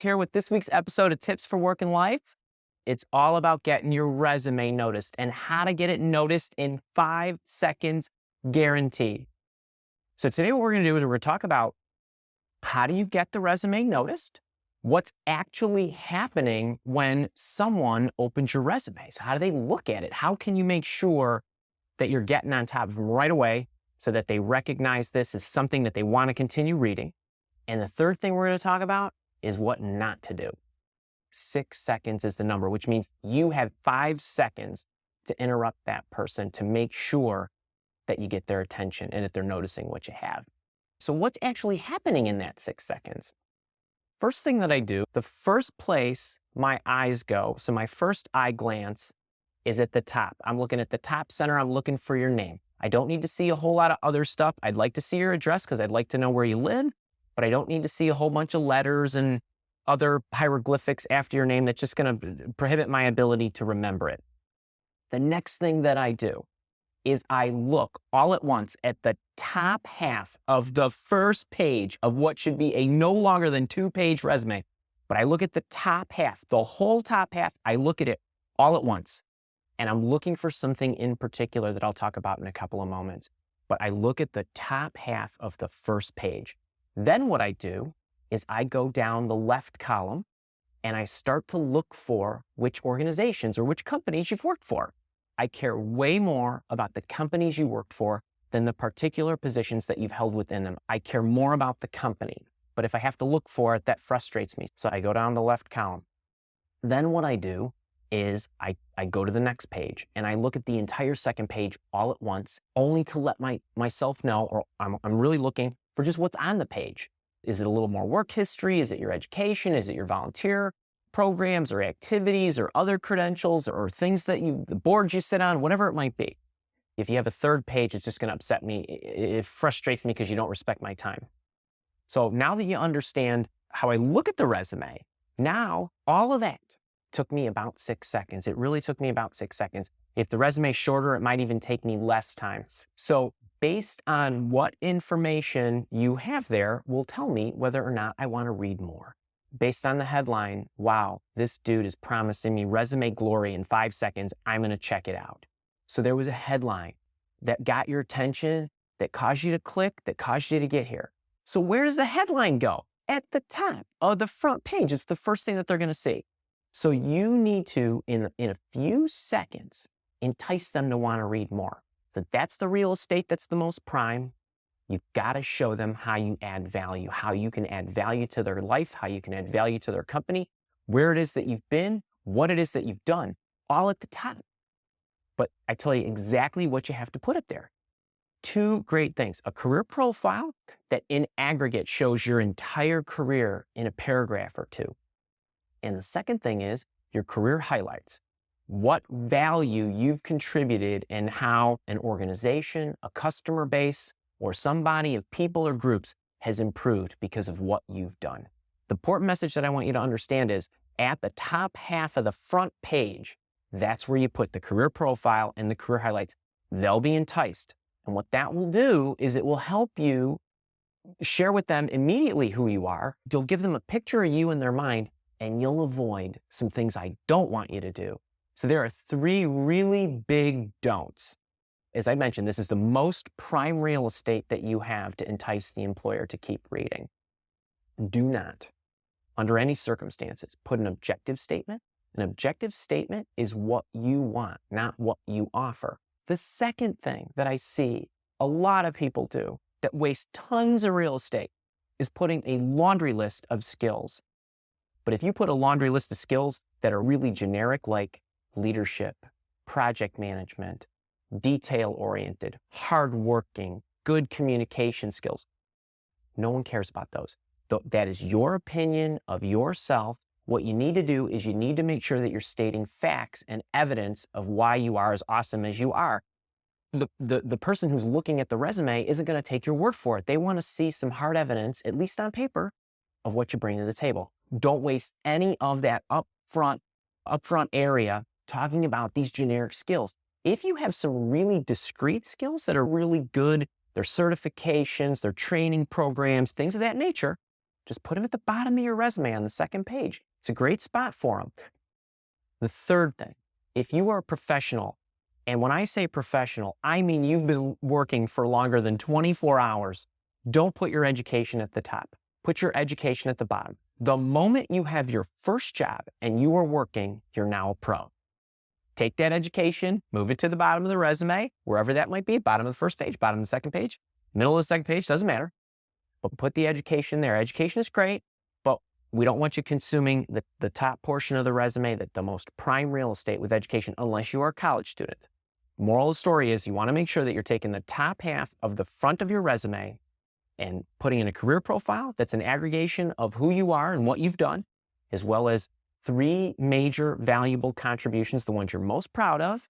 Here with this week's episode of Tips for Work and Life. It's all about getting your resume noticed and how to get it noticed in 5 seconds guaranteed. So today what we're going to do is we're going to talk about how do you get the resume noticed? What's actually happening when someone opens your resume? So how do they look at it? How can you make sure that you're getting on top of them right away so that they recognize this as something that they want to continue reading? And the third thing we're going to talk about is what not to do. 6 seconds is the number, which means you have 5 seconds to interrupt that person to make sure that you get their attention and that they're noticing what you have. So what's actually happening in that 6 seconds? First thing that I do, the first place my eyes go, so my first eye glance is at the top. I'm looking at the top center. I'm looking for your name. I don't need to see a whole lot of other stuff. I'd like to see your address because I'd like to know where you live, but I don't need to see a whole bunch of letters and other hieroglyphics after your name that's just going to prohibit my ability to remember it. The next thing that I do is I look all at once at the top half of the first page of what should be a no longer than 2-page resume. But I look at the top half, the whole top half, I look at it all at once. And I'm looking for something in particular that I'll talk about in a couple of moments. But I look at the top half of the first page. Then what I do is I go down the left column and I start to look for which organizations or which companies you've worked for. I care way more about the companies you worked for than the particular positions that you've held within them. I care more about the company. But if I have to look for it, that frustrates me. So I go down the left column. Then what I do is I go to the next page and I look at the entire second page all at once, only to let myself know, or I'm really looking for just what's on the page. Is it a little more work history? Is it your education? Is it your volunteer programs or activities or other credentials or things that the boards you sit on, whatever it might be? If you have a third page, it's just going to upset me. It frustrates me because you don't respect my time. So now that you understand how I look at the resume, now all of that took me about 6 seconds. It really took me about 6 seconds. If the resume is shorter, it might even take me less time. So based on what information you have there will tell me whether or not I want to read more. Based on the headline, wow, this dude is promising me resume glory in 5 seconds. I'm going to check it out. So there was a headline that got your attention, that caused you to click, that caused you to get here. So where does the headline go? At the top of the front page. It's the first thing that they're going to see. So you need to, in a few seconds, entice them to want to read more. So that's the real estate that's the most prime. You've got to show them how you add value, how you can add value to their life, how you can add value to their company, where it is that you've been, what it is that you've done, all at the top. But I tell you exactly what you have to put up there. 2 great things: a career profile that in aggregate shows your entire career in a paragraph or 2. And the second thing is your career highlights. What value you've contributed and how an organization, a customer base, or some body of people or groups has improved because of what you've done. The important message that I want you to understand is at the top half of the front page, that's where you put the career profile and the career highlights. They'll be enticed. And what that will do is it will help you share with them immediately who you are. You'll give them a picture of you in their mind, and you'll avoid some things I don't want you to do. So there are 3 really big don'ts. As I mentioned, this is the most prime real estate that you have to entice the employer to keep reading. Do not, under any circumstances, put an objective statement. An objective statement is what you want, not what you offer. The second thing that I see a lot of people do that waste tons of real estate is putting a laundry list of skills. But if you put a laundry list of skills that are really generic, like leadership, project management, detail-oriented, hardworking, good communication skills, no one cares about those. That is your opinion of yourself. What you need to do is you need to make sure that you're stating facts and evidence of why you are as awesome as you are. The person who's looking at the resume isn't going to take your word for it. They want to see some hard evidence, at least on paper, of what you bring to the table. Don't waste any of that upfront area talking about these generic skills. If you have some really discrete skills that are really good, their certifications, their training programs, things of that nature, Just put them at the bottom of your resume on the second page. It's a great spot for them. The third thing, if you are a professional, and when I say professional, I mean you've been working for longer than 24 hours, don't put your education at the top. Put your education at the bottom. The moment you have your first job and you are working, you're now a pro. Take that education, move it to the bottom of the resume, wherever that might be, bottom of the first page, bottom of the second page, middle of the second page, doesn't matter. But put the education there. Education is great, but we don't want you consuming the top portion of the resume, the most prime real estate with education, unless you are a college student. Moral of the story is you want to make sure that you're taking the top half of the front of your resume and putting in a career profile that's an aggregation of who you are and what you've done, as well as 3 major valuable contributions, the ones you're most proud of,